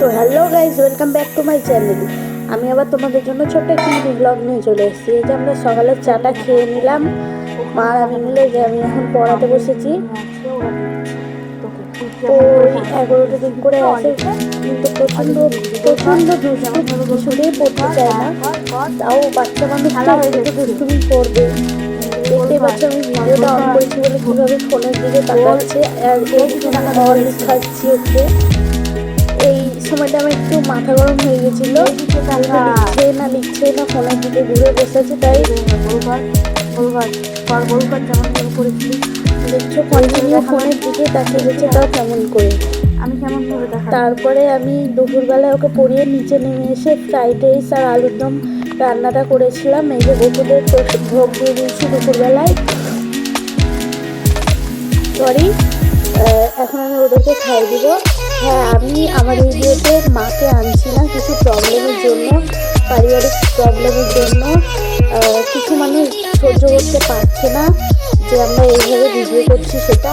তো hello guys, welcome back to my channel. আমি আবার তোমাদের জন্য ছোট্ট একটি ব্লগ নিয়ে চলে এসেছি। এই যে আমরা সকালের চাটা খেয়ে নিলাম, মা আর আমি মিলে। যে আমি এখন পড়াতে বসেছি। ওই 11টা দিন করে আসে, কিন্তু প্রচণ্ড প্রচণ্ড দুষ্টু, কিছুতেই পড়তে চায় না। তাও বাচ্চা মানুষ তো একটু দুষ্টুমি করবে। দেখতেই পাচ্ছ আমি ভিডিওটা অন করেছি বলে কীভাবে ফোনের দিকে তাকাচ্ছে, আর এইদিকে হরলিক্স খাচ্ছি ওকে। এই সময়টা আমার একটু মাথা গরম হয়ে গেছিলো, লিখছে না ফোনের দিকে ঘুরে বসে আছে। তাই দেখছো কন্টিনিউ ফোনের দিকে তাকিয়ে গেছে, তাও কেমন করে। তারপরে আমি দুপুরবেলায় ওকে পড়িয়ে নিচে নেমে এসে ফ্রাইড রাইস আর আলুর দম রান্নাটা করেছিলাম। এই যে গোপুদের ভোগ দিয়ে দিয়েছি দুপুরবেলায়। সরি, এখন আমি ওদেরকে খাইয়ে দিব। হ্যাঁ, আমি আমার এই ভিডিওতে মাকে আনছি না, কিছু প্রবলেমের জন্য, পারিবারিক প্রবলেমের জন্য। কিছু মানুষ সহ্য করতে পারছে না যে আমরা এইভাবে ভিডিও করছি। সেটা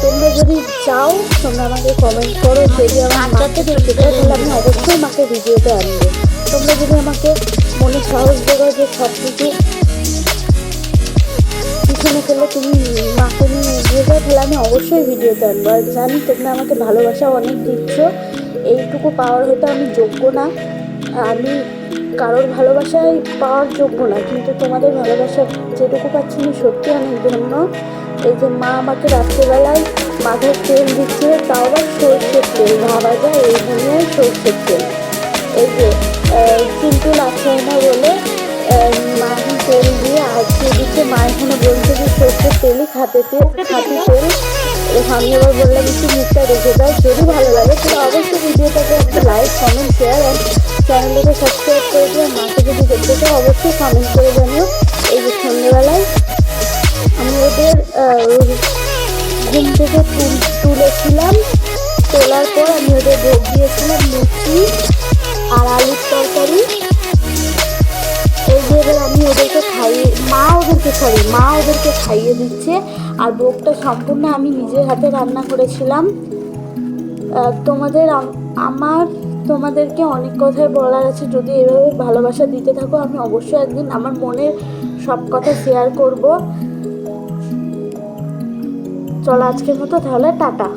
তোমরা যদি চাও তোমরা আমাকে কমেন্ট করো। যদি আমার মাকে দেখতে চাও তাহলে আমি অবশ্যই মাকে ভিডিওতে আনবো। তোমরা যদি আমাকে মনে সাহস দেবো যে সব কিছু পিছনে ফেলে তুমি মাকে নিয়ে এগিয়ে যাও, তাহলে আমি অবশ্যই ভিডিওতে আনবো। আর জানি তোমরা আমাকে ভালোবাসা অনেক দিচ্ছ, এইটুকু পাওয়ার হয়তো আমি যোগ্য না, আমি কারোর ভালোবাসায় পাওয়ার যোগ্য না, কিন্তু তোমাদের ভালোবাসা যেটুকু পাচ্ছি আমি সত্যি অনেক ধন্য। এই যে মা আমাকে রাত্রেবেলায় মাথায় তেল দিচ্ছে, তাও আবার সরষের তেল, ভাবা যায় এই দুনিয়ায় সরষের তেল। এই যে কিন্তু লাগছে না বলে মা এখন তেল দিয়ে আজকে দিচ্ছে। মা এখানে বলছে যে সরষের তেলই খাতি তেল। আমি আবার বললাম একটু মুখটা রেখে দাও। যদি ভালো লাগে তাহলে অবশ্যই ভিডিওটাকে একটা লাইক, কমেন্ট, শেয়ার আর চ্যানেলটাকে সাবস্ক্রাইব করে দিও। মাকে যদি দেখতে চাও অবশ্যই কমেন্ট করে জানিও। এই যে সন্ধ্যেবেলায় আমি ওদের ঘুম থেকে তুলেছিলাম, তোলার পর আমি ওদের ভোগ দিয়েছিলাম লুচি আর আলুর তরকারি। এই যে এবার আমি ওদেরকে মা ওদেরকে খাইয়ে দিচ্ছে। আর ভোগটা সম্পূর্ণ আমি নিজের হাতে রান্না করেছিলাম। তোমাদেরকে অনেক কথাই বলার আছে। যদি এভাবে ভালোবাসা দিতে থাকো, আমি অবশ্যই একদিন আমার মনের সব কথা শেয়ার করব। চলো আজকের মতো তাহলে টাটা।